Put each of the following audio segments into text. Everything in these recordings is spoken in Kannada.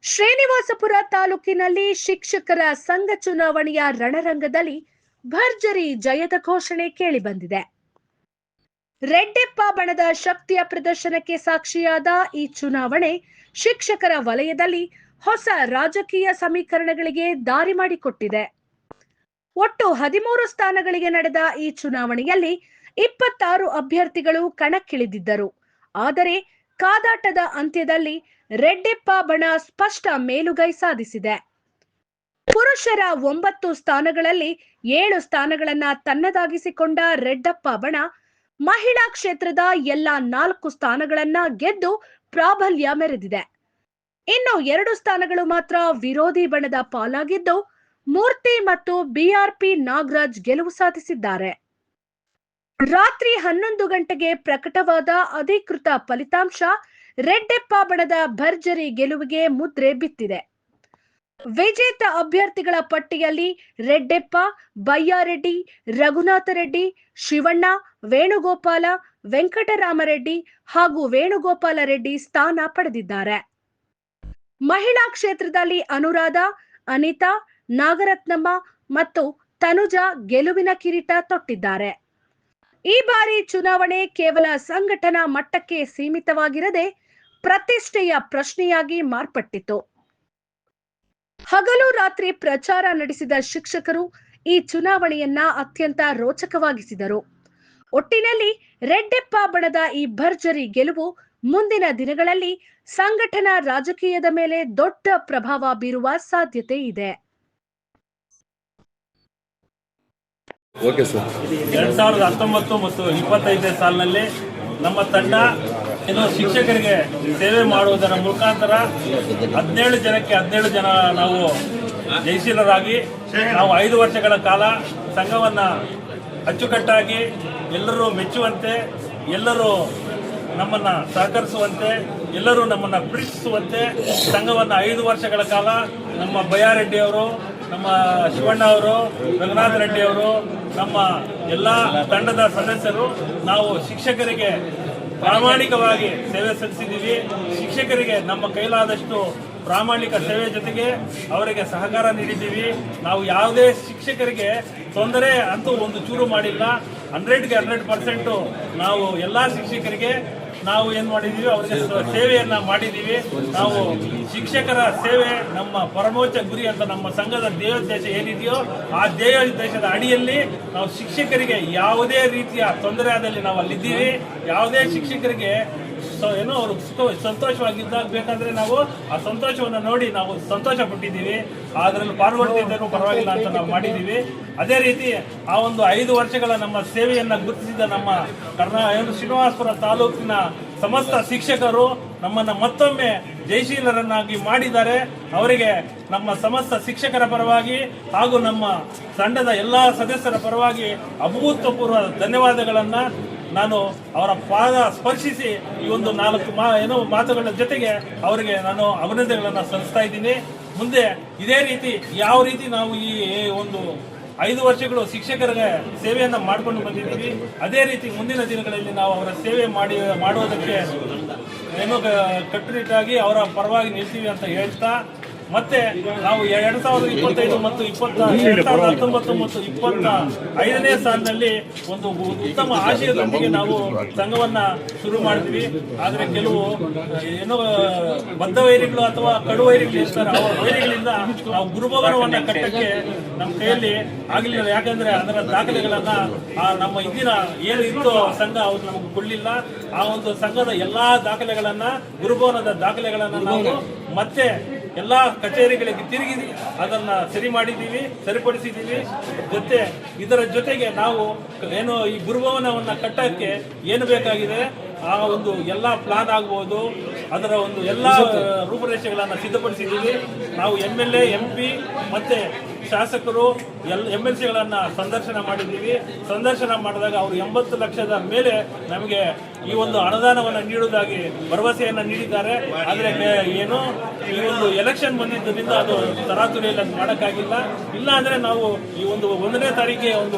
ಶ್ರೀನಿವಾಸಪುರ ತಾಲೂಕಿನಲ್ಲಿ ಶಿಕ್ಷಕರ ಸಂಘ ಚುನಾವಣೆಯ ರಣರಂಗದಲ್ಲಿ ಭರ್ಜರಿ ಜಯದ ಘೋಷಣೆ ಕೇಳಿಬಂದಿದೆ. ರೆಡ್ಡೆಪ್ಪ ಬಣದ ಶಕ್ತಿಯ ಪ್ರದರ್ಶನಕ್ಕೆ ಸಾಕ್ಷಿಯಾದ ಈ ಚುನಾವಣೆ ಶಿಕ್ಷಕರ ವಲಯದಲ್ಲಿ ಹೊಸ ರಾಜಕೀಯ ಸಮೀಕರಣಗಳಿಗೆ ದಾರಿ ಮಾಡಿಕೊಟ್ಟಿದೆ. ಒಟ್ಟು 13 ಸ್ಥಾನಗಳಿಗೆ ನಡೆದ ಈ ಚುನಾವಣೆಯಲ್ಲಿ 26 ಅಭ್ಯರ್ಥಿಗಳು ಕಣಕ್ಕಿಳಿದಿದ್ದರು. ಆದರೆ ಕಾದಾಟದ ಅಂತ್ಯದಲ್ಲಿ ರೆಡ್ಡೆಪ್ಪ ಬಣ ಸ್ಪಷ್ಟ ಮೇಲುಗೈ ಸಾಧಿಸಿದೆ. ಪುರುಷರ 9 ಸ್ಥಾನಗಳಲ್ಲಿ 7 ಸ್ಥಾನಗಳನ್ನ ತನ್ನದಾಗಿಸಿಕೊಂಡ ರೆಡ್ಡಪ್ಪ ಬಣ ಮಹಿಳಾ ಕ್ಷೇತ್ರದ ಎಲ್ಲಾ 4 ಸ್ಥಾನಗಳನ್ನ ಗೆದ್ದು ಪ್ರಾಬಲ್ಯ ಮೆರೆದಿದೆ. ಇನ್ನು 2 ಸ್ಥಾನಗಳು ಮಾತ್ರ ವಿರೋಧಿ ಬಣದ ಪಾಲಾಗಿದ್ದು ಮೂರ್ತಿ ಮತ್ತು ಬಿಆರ್ಪಿ ನಾಗರಾಜ್ ಗೆಲುವು ಸಾಧಿಸಿದ್ದಾರೆ. ರಾತ್ರಿ 11 ಗಂಟೆಗೆ ಪ್ರಕಟವಾದ ಅಧಿಕೃತ ಫಲಿತಾಂಶ ರೆಡ್ಡೆಪ್ಪ ಬಣದ ಭರ್ಜರಿ ಗೆಲುವಿಗೆ ಮುದ್ರೆ ಬಿತ್ತಿದೆ. ವಿಜೇತ ಅಭ್ಯರ್ಥಿಗಳ ಪಟ್ಟಿಯಲ್ಲಿ ರೆಡ್ಡೆಪ್ಪ, ಬಯ್ಯಾರೆಡ್ಡಿ, ರಘುನಾಥ ರೆಡ್ಡಿ, ಶಿವಣ್ಣ, ವೇಣುಗೋಪಾಲ, ವೆಂಕಟರಾಮರೆಡ್ಡಿ ಹಾಗೂ ವೇಣುಗೋಪಾಲ ರೆಡ್ಡಿ ಸ್ಥಾನ ಪಡೆದಿದ್ದಾರೆ. ಮಹಿಳಾ ಕ್ಷೇತ್ರದಲ್ಲಿ ಅನುರಾಧ, ಅನಿತಾ, ನಾಗರತ್ನಮ್ಮ ಮತ್ತು ತನುಜಾ ಗೆಲುವಿನ ಕಿರೀಟ ತೊಟ್ಟಿದ್ದಾರೆ. ಈ ಬಾರಿ ಚುನಾವಣೆ ಕೇವಲ ಸಂಘಟನಾ ಮಟ್ಟಕ್ಕೆ ಸೀಮಿತವಾಗಿರದೆ ಪ್ರತಿಷ್ಠೆಯ ಪ್ರಶ್ನೆಯಾಗಿ ಮಾರ್ಪಟ್ಟಿತು. ಹಗಲು ರಾತ್ರಿ ಪ್ರಚಾರ ನಡೆಸಿದ ಶಿಕ್ಷಕರು ಈ ಚುನಾವಣೆಯನ್ನ ಅತ್ಯಂತ ರೋಚಕವಾಗಿಸಿದರು. ಒಟ್ಟಿನಲ್ಲಿ ರೆಡ್ಡೆಪ್ಪ ಬಣದ ಈ ಭರ್ಜರಿ ಗೆಲುವು ಮುಂದಿನ ದಿನಗಳಲ್ಲಿ ಸಂಘಟನಾ ರಾಜಕೀಯದ ಮೇಲೆ ದೊಡ್ಡ ಪ್ರಭಾವ ಬೀರುವ ಸಾಧ್ಯತೆ ಇದೆ. 2019 ಮತ್ತು 25ನೇ ಸಾಲಿನಲ್ಲಿ ನಮ್ಮ ತಂಡ ಶಿಕ್ಷಕರಿಗೆ ಸೇವೆ ಮಾಡುವುದರ ಮುಖಾಂತರ 17 ಜನಕ್ಕೆ 17 ಜನ ನಾವು ಜಯಶೀಲರಾಗಿ ನಾವು 5 ವರ್ಷಗಳ ಕಾಲ ಸಂಘವನ್ನು ಅಚ್ಚುಕಟ್ಟಾಗಿ ಎಲ್ಲರೂ ಮೆಚ್ಚುವಂತೆ, ಎಲ್ಲರೂ ನಮ್ಮನ್ನು ಸಹಕರಿಸುವಂತೆ, ಎಲ್ಲರೂ ನಮ್ಮನ್ನು ಪ್ರೀತಿಸುವಂತೆ ಸಂಘವನ್ನು 5 ವರ್ಷಗಳ ಕಾಲ ನಮ್ಮ ಬಯ್ಯಾರೆಡ್ಡಿ ಅವರು, ನಮ್ಮ ಶಿವಣ್ಣ ಅವರು, ರಘುನಾಥ ರೆಡ್ಡಿ ಅವರು, ನಮ್ಮ ಎಲ್ಲ ತಂಡದ ಸದಸ್ಯರು ನಾವು ಶಿಕ್ಷಕರಿಗೆ ಪ್ರಾಮಾಣಿಕವಾಗಿ ಸೇವೆ ಸಲ್ಲಿಸಿದ್ದೀವಿ. ಶಿಕ್ಷಕರಿಗೆ ನಮ್ಮ ಕೈಲಾದಷ್ಟು ಪ್ರಾಮಾಣಿಕ ಸೇವೆ ಜೊತೆಗೆ ಅವರಿಗೆ ಸಹಕಾರ ನೀಡಿದ್ದೀವಿ. ನಾವು ಯಾವುದೇ ಶಿಕ್ಷಕರಿಗೆ ತೊಂದರೆ ಅಂತೂ ಒಂದು ಚೂರು ಮಾಡಿಲ್ಲ. 100ಗೆ 100% ನಾವು ಎಲ್ಲ ಶಿಕ್ಷಕರಿಗೆ ನಾವು ಏನು ಮಾಡಿದ್ದೀವಿ, ಅವರಿಗೆ ಸೇವೆಯನ್ನು ಮಾಡಿದ್ದೀವಿ. ನಾವು ಶಿಕ್ಷಕರ ಸೇವೆ ನಮ್ಮ ಪರಮೋಚ್ಚ ಗುರಿ ಅಂತ ನಮ್ಮ ಸಂಘದ ಧ್ಯೇಯೋದ್ದೇಶ ಏನಿದೆಯೋ ಆ ಧ್ಯೇಯೋದ್ದೇಶದ ಅಡಿಯಲ್ಲಿ ನಾವು ಶಿಕ್ಷಕರಿಗೆ ಯಾವುದೇ ರೀತಿಯ ತೊಂದರೆ ಆದಲ್ಲಿ ನಾವು ಅಲ್ಲಿದ್ದೀವಿ. ಯಾವುದೇ ಶಿಕ್ಷಕರಿಗೆ ಏನೋ ಅವರು ಸಂತೋಷವಾಗಿದ್ದಾಗ ಬೇಕಾದ್ರೆ ನಾವು ಆ ಸಂತೋಷವನ್ನು ನೋಡಿ ನಾವು ಸಂತೋಷ ಪಟ್ಟಿದ್ದೀವಿ. ಅದರಲ್ಲಿ ಪಾಲ್ಗೊಳ್ತಿದ್ದೇನೂ ಪರವಾಗಿಲ್ಲ ಅಂತ ನಾವು ಮಾಡಿದ್ದೀವಿ. ಅದೇ ರೀತಿ ಆ ಒಂದು 5 ವರ್ಷಗಳ ನಮ್ಮ ಸೇವೆಯನ್ನು ಗುರುತಿಸಿದ ನಮ್ಮ ಶ್ರೀನಿವಾಸಪುರ ತಾಲೂಕಿನ ಸಮಸ್ತ ಶಿಕ್ಷಕರು ನಮ್ಮನ್ನು ಮತ್ತೊಮ್ಮೆ ಜಯಶೀಲರನ್ನಾಗಿ ಮಾಡಿದ್ದಾರೆ. ಅವರಿಗೆ ನಮ್ಮ ಸಮಸ್ತ ಶಿಕ್ಷಕರ ಪರವಾಗಿ ಹಾಗೂ ನಮ್ಮ ತಂಡದ ಎಲ್ಲ ಸದಸ್ಯರ ಪರವಾಗಿ ಅಭೂತಪೂರ್ವ ಧನ್ಯವಾದಗಳನ್ನು ನಾನು ಅವರ ಪಾದ ಸ್ಪರ್ಶಿಸಿ ಈ ಒಂದು 4 ಮಾತುಗಳ ಜೊತೆಗೆ ಅವರಿಗೆ ನಾನು ಅಭಿನಂದನೆಗಳನ್ನು ಸಲ್ಲಿಸ್ತಾ ಇದ್ದೀನಿ. ಮುಂದೆ ಇದೇ ರೀತಿ ಯಾವ ರೀತಿ ನಾವು ಈ ಒಂದು 5 ವರ್ಷಗಳು ಶಿಕ್ಷಕರಿಗೆ ಸೇವೆಯನ್ನು ಮಾಡಿಕೊಂಡು ಬಂದಿದ್ದೀವಿ, ಅದೇ ರೀತಿ ಮುಂದಿನ ದಿನಗಳಲ್ಲಿ ನಾವು ಅವರ ಸೇವೆ ಮಾಡುವುದಕ್ಕೆ ಕಟ್ಟುನಿಟ್ಟಾಗಿ ಅವರ ಪರವಾಗಿ ನಿಲ್ತೀವಿ ಅಂತ ಹೇಳ್ತಾ, ಮತ್ತೆ ನಾವು 2025 ಮತ್ತು 2019 ಮತ್ತು 25ನೇ ಸಾಲಿನಲ್ಲಿ ಒಂದು ಉತ್ತಮ ಆಶಯದೊಂದಿಗೆ ನಾವು ಸಂಘವನ್ನ ಶುರು ಮಾಡಿದ್ವಿ. ಆದರೆ ಕೆಲವು ಬದ್ಧ ವೈರಿಗಳು ಅಥವಾ ಕಡು ವೈರಿಗಳು ಇರ್ತಾರೆ, ಅವರ ವೈರಿಗಳಿಂದ ನಾವು ಗುರುಭವನವನ್ನ ಕಟ್ಟಕ್ಕೆ ನಮ್ಮ ಕೈಯಲ್ಲಿ ಆಗಲಿಲ್ಲ. ಯಾಕಂದ್ರೆ ಅದರ ದಾಖಲೆಗಳನ್ನ ನಮ್ಮ ಹಿಂದಿನ ಏನು ಇತ್ತು ಸಂಘ ಅವ್ರು ನಮಗೆ ಕೊಡಲಿಲ್ಲ. ಆ ಒಂದು ಸಂಘದ ಎಲ್ಲಾ ದಾಖಲೆಗಳನ್ನ, ಗುರುಭವನದ ದಾಖಲೆಗಳನ್ನ ನಾವು ಮತ್ತೆ ಎಲ್ಲ ಕಚೇರಿಗಳಿಗೆ ತಿರುಗಿ ಅದನ್ನ ಸರಿಪಡಿಸಿದ್ದೀವಿ. ಇದರ ಜೊತೆಗೆ ನಾವು ಈ ಗುರುಭವನವನ್ನ ಕಟ್ಟಕ್ಕೆ ಏನು ಬೇಕಾಗಿದೆ ಆ ಒಂದು ಎಲ್ಲ ಪ್ಲಾನ್ ಆಗ್ಬೋದು, ಅದರ ಒಂದು ಎಲ್ಲ ರೂಪರೇಷೆಗಳನ್ನು ಸಿದ್ಧಪಡಿಸಿದ್ದೀವಿ. ನಾವು MLA, MP ಮತ್ತೆ ಶಾಸಕರು MLCಗಳನ್ನು ಸಂದರ್ಶನ ಮಾಡಿದ್ದೀವಿ. ಸಂದರ್ಶನ ಮಾಡಿದಾಗ ಅವರು 80 ಲಕ್ಷದ ಮೇಲೆ ನಮಗೆ ಈ ಒಂದು ಅನುದಾನವನ್ನು ನೀಡುವುದಾಗಿ ಭರವಸೆಯನ್ನು ನೀಡಿದ್ದಾರೆ. ಆದರೆ ಈ ಒಂದು ಎಲೆಕ್ಷನ್ ಬಂದಿದ್ದರಿಂದ ಅದು ತರಾತುರಿಯಲ್ಲಿ ಮಾಡೋಕ್ಕಾಗಿಲ್ಲ. ಇಲ್ಲ ಅಂದರೆ ನಾವು ಈ ಒಂದು 1ನೇ ತಾರೀಕಿಗೆ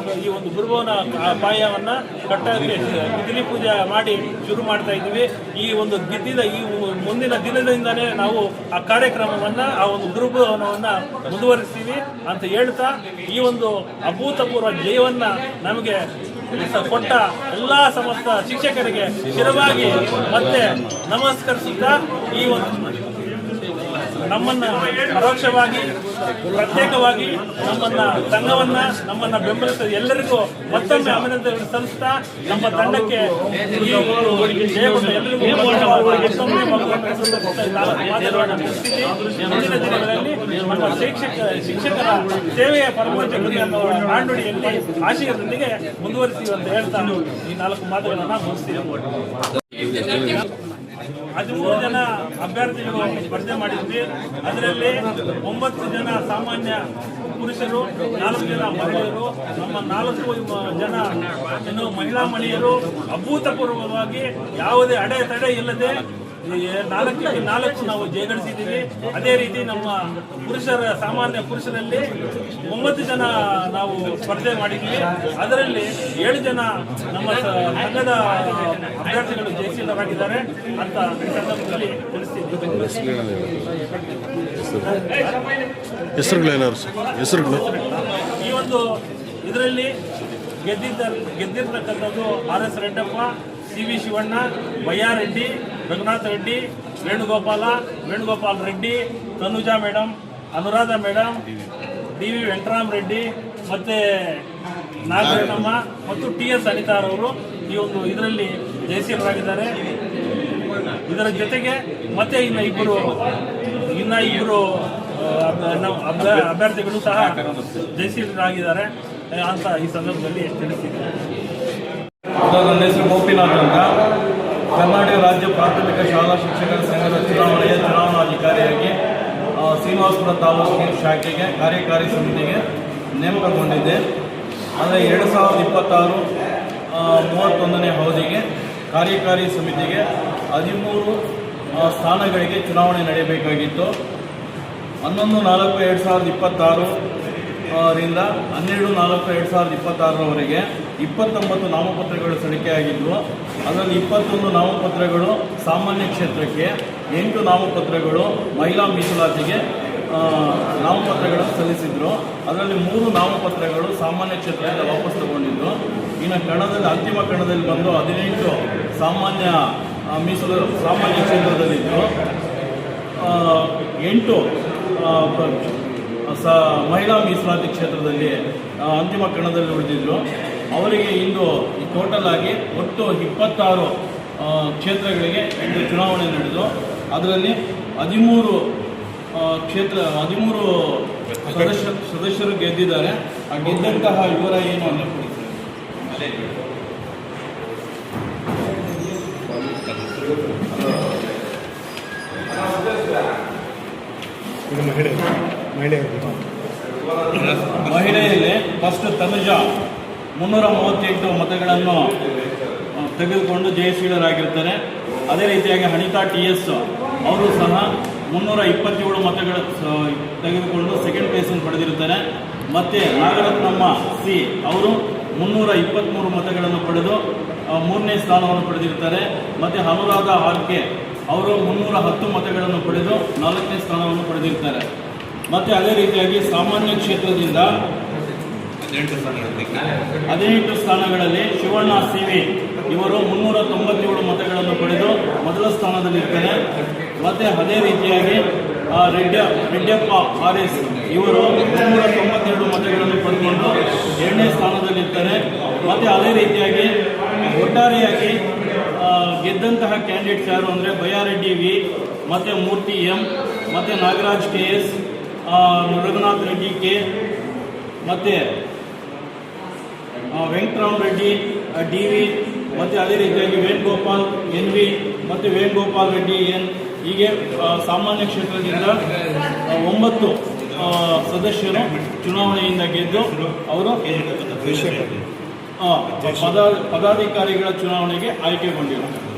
ಈ ಒಂದು ಗುರುಭವನ ಪಾಯವನ್ನು ಕಟ್ಟಕ್ಕೆ ಗುದ್ದಲಿ ಪೂಜೆ ಮಾಡಿ ಶುರು ಮಾಡ್ತಾ ಇದ್ದೀವಿ. ಈ ಒಂದು ಗೆದ್ದಿದ ಈ ಮುಂದಿನ ದಿನದಿಂದಲೇ ನಾವು ಆ ಕಾರ್ಯಕ್ರಮವನ್ನು ಆ ಒಂದು ಗುರುಭವನವನ್ನು ಮುಂದುವರಿಸ್ತೀವಿ ಅಂತ ಹೇಳ್ತಾ ಈ ಒಂದು ಅಭೂತಪೂರ್ವ ಜಯವನ್ನು ನಮಗೆ ಕೊಟ್ಟ ಎಲ್ಲ ಸಮಸ್ತ ಶಿಕ್ಷಕರಿಗೆ ಶಿರವಾಗಿ ಮತ್ತೆ ನಮಸ್ಕರಿಸುತ್ತಾ ಈ ಒಂದು ನಮ್ಮನ್ನ ಪರೋಕ್ಷವಾಗಿ ಪ್ರತ್ಯೇಕವಾಗಿ ನಮ್ಮನ್ನ ಸಂಘವನ್ನ ನಮ್ಮನ್ನ ಬೆಂಬಲಿಸಿದ ಎಲ್ಲರಿಗೂ ಮತ್ತೊಮ್ಮೆ ಅಭಿನಂದನೆ ಸಲ್ಲಿಸ್ತಾ ನಮ್ಮ ತಂಡಕ್ಕೆ ಈ ಒಂದು ಜಯಗೊಂಡ ಎಲ್ಲರಿಗೂ ಮತ್ತೊಮ್ಮೆ ಮುಂದಿನ ದಿನಗಳಲ್ಲಿ ನಮ್ಮ ಶಿಕ್ಷಕರ ಸೇವೆಯ ಪರಮೋಚ್ಚ ಗುರಿ ಅನ್ನೋ ನಾಣ್ಣುಡಿಯಲ್ಲಿ ಆಶಯದೊಂದಿಗೆ ಮುಂದುವರಿಸಿ ಅಂತ ಹೇಳ್ತಾ ಈ 4 ಮಾತುಗಳನ್ನು ಮುಗಿಸ್ತೀವಿ. 13 ಜನ ಅಭ್ಯರ್ಥಿಗಳು ಸ್ಪರ್ಧೆ ಮಾಡಿದ್ವಿ. ಅದರಲ್ಲಿ 9 ಜನ ಸಾಮಾನ್ಯ ಪುರುಷರು, 4 ಜನ ಮಹಿಳೆಯರು, ನಮ್ಮ 4 ಜನ ಮಹಿಳಾ ಮಣಿಯರು ಅಭೂತಪೂರ್ವವಾಗಿ ಯಾವುದೇ ಅಡೆತಡೆ ಇಲ್ಲದೆ 4ಕ್ಕೆ 4 ನಾವು ಜಯಗಳಿಸಿದ್ದೀವಿ. ಅದೇ ರೀತಿ ನಮ್ಮ ಸಾಮಾನ್ಯ ಪುರುಷರಲ್ಲಿ 9 ಜನ ನಾವು ಸ್ಪರ್ಧೆ ಮಾಡಿದ್ವಿ. ಅದರಲ್ಲಿ 7 ಜನ ನಮ್ಮ ಸಂಘದ ಅಭ್ಯರ್ಥಿಗಳು ಜಯಶೀಲರಾಗಿದ್ದಾರೆ ಅಂತ ಈ ಸಂದರ್ಭದಲ್ಲಿ ತಿಳಿಸ್ತಿದ್ದೀವಿ. ಹೆಸರುಗಳು ಈ ಒಂದು ಇದರಲ್ಲಿ ಗೆದ್ದಿರ್ತಕ್ಕಂಥದ್ದು RS Reddappa, CV Shivanna, Bayyareddy, Raghunath Reddy, Venugopal Reddy, Tanuja madam, Anuradha madam, DV Venkataram Reddy, ಮತ್ತೆ ನಾಗರಣ್ಣಮ್ಮ ಮತ್ತು TS ಅನಿತಾರವರು ಈ ಒಂದು ಇದರಲ್ಲಿ ಜಯಶೀಲರಾಗಿದ್ದಾರೆ. ಇದರ ಜೊತೆಗೆ ಮತ್ತೆ ಇನ್ನ ಇಬ್ಬರು ಅಭ್ಯರ್ಥಿಗಳು ಸಹ ಜಯಶೀಲರಾಗಿದ್ದಾರೆ ಅಂತ ಈ ಸಂದರ್ಭದಲ್ಲಿ ತಿಳಿಸಿದ್ದಾರೆ. ನನ್ನ ಹೆಸರು ಗೋಪಿನಾಥ್ ಅಂತ. ಕರ್ನಾಟಕ ರಾಜ್ಯ ಪ್ರಾಥಮಿಕ ಶಾಲಾ ಶಿಕ್ಷಕರ ಸಂಘದ ಚುನಾವಣೆಯ ಚುನಾವಣಾಧಿಕಾರಿಯಾಗಿ ಶ್ರೀನಿವಾಸಪುರ ತಾಲೂಕಿನ ಶಾಖೆಗೆ ಕಾರ್ಯಕಾರಿ ಸಮಿತಿಗೆ ನೇಮಕಗೊಂಡಿದ್ದೆ. ಆದರೆ 2026 31ನೇ ಅವಧಿಗೆ ಕಾರ್ಯಕಾರಿ ಸಮಿತಿಗೆ 13 ಸ್ಥಾನಗಳಿಗೆ ಚುನಾವಣೆ ನಡೆಯಬೇಕಾಗಿತ್ತು. 11/4/2026 ರಿಂದ 12/4/2026ರವರೆಗೆ 29 ನಾಮಪತ್ರಗಳು ಸಲ್ಲಿಕೆಯಾಗಿದ್ದವು. ಅದರಲ್ಲಿ 21 ನಾಮಪತ್ರಗಳು ಸಾಮಾನ್ಯ ಕ್ಷೇತ್ರಕ್ಕೆ, 8 ನಾಮಪತ್ರಗಳು ಮಹಿಳಾ ಮೀಸಲಾತಿಗೆ ನಾಮಪತ್ರಗಳನ್ನು ಸಲ್ಲಿಸಿದ್ರು. ಅದರಲ್ಲಿ 3 ನಾಮಪತ್ರಗಳು ಸಾಮಾನ್ಯ ಕ್ಷೇತ್ರದಿಂದ ವಾಪಸ್ ತಗೊಂಡಿದ್ದು. ಇನ್ನು ಅಂತಿಮ ಕಣದಲ್ಲಿ ಬಂದು 18 ಸಾಮಾನ್ಯ ಕ್ಷೇತ್ರದಲ್ಲಿದ್ದು 8 ಮಹಿಳಾ ಮೀಸಲಾತಿ ಕ್ಷೇತ್ರದಲ್ಲಿ ಅಂತಿಮ ಕಣದಲ್ಲಿ ಉಳಿದಿದ್ರು. ಅವರಿಗೆ ಇಂದು ಟೋಟಲ್ ಆಗಿ ಒಟ್ಟು 26 ಕ್ಷೇತ್ರಗಳಿಗೆ ಇಂದು ಚುನಾವಣೆ ನಡೆದು ಅದರಲ್ಲಿ 13 ಸದಸ್ಯರು ಗೆದ್ದಿದ್ದಾರೆ. ಆ ಗೆದ್ದಂತಹ ವಿವರ ಏನು ಅಂತ ಮಹಿಳೆಯಲ್ಲಿ ಫಸ್ಟ್ ತನುಜಾ 338 ಮತಗಳನ್ನು ತೆಗೆದುಕೊಂಡು ಜಯಶೀಲರಾಗಿರ್ತಾರೆ. ಅದೇ ರೀತಿಯಾಗಿ ಅನಿತಾ TS ಅವರು ಸಹ 327 ಮತಗಳು ತೆಗೆದುಕೊಂಡು ಸೆಕೆಂಡ್ ಪ್ಲೇಸನ್ನು ಪಡೆದಿರುತ್ತಾರೆ. ಮತ್ತು ನಾಗರತ್ನಮ್ಮ C ಅವರು 323 ಮತಗಳನ್ನು ಪಡೆದು 3ನೇ ಸ್ಥಾನವನ್ನು ಪಡೆದಿರುತ್ತಾರೆ. ಮತ್ತು ಅನುರಾಧ RK ಅವರು 310 ಮತಗಳನ್ನು ಪಡೆದು 4ನೇ ಸ್ಥಾನವನ್ನು ಪಡೆದಿರ್ತಾರೆ. ಮತ್ತು ಅದೇ ರೀತಿಯಾಗಿ ಸಾಮಾನ್ಯ ಕ್ಷೇತ್ರದಿಂದ 18 ಸ್ಥಾನಗಳಲ್ಲಿ ಶಿವಣ್ಣ CV ಇವರು 397 ಮತಗಳನ್ನು ಪಡೆದು ಮೊದಲ ಸ್ಥಾನದಲ್ಲಿರ್ತಾರೆ. ಮತ್ತು ಅದೇ ರೀತಿಯಾಗಿ ರೆಡ್ಡಪ್ಪ RS ಇವರು 392 ಮತಗಳನ್ನು ಪಡೆದುಕೊಂಡು 2ನೇ ಸ್ಥಾನದಲ್ಲಿರ್ತಾರೆ. ಮತ್ತು ಅದೇ ರೀತಿಯಾಗಿ ಒಟ್ಟಾರೆಯಾಗಿ ಗೆದ್ದಂತಹ ಕ್ಯಾಂಡಿಡೇಟ್ಸ್ ಯಾರು ಅಂದರೆ ಬಯ್ಯಾರೆಡ್ಡಿ V, ಮತ್ತು ಮೂರ್ತಿ M, ಮತ್ತು ನಾಗರಾಜ್ KS, ರಘುನಾಥ್ ರೆಡ್ಡಿ K, ಮತ್ತು ವೆಂಕಟರಾಮ್ ರೆಡ್ಡಿ DV, ಮತ್ತು ಅದೇ ರೀತಿಯಾಗಿ ವೇಣುಗೋಪಾಲ್ NV ಮತ್ತು ವೇಣುಗೋಪಾಲ್ ರೆಡ್ಡಿ N. ಹೀಗೆ ಸಾಮಾನ್ಯ ಕ್ಷೇತ್ರದಿಂದ 9 ಸದಸ್ಯರು ಚುನಾವಣೆಯಿಂದ ಗೆದ್ದು ಅವರು ಪದಾಧಿಕಾರಿಗಳ ಚುನಾವಣೆಗೆ ಆಯ್ಕೆಗೊಂಡಿರುತ್ತಾರೆ.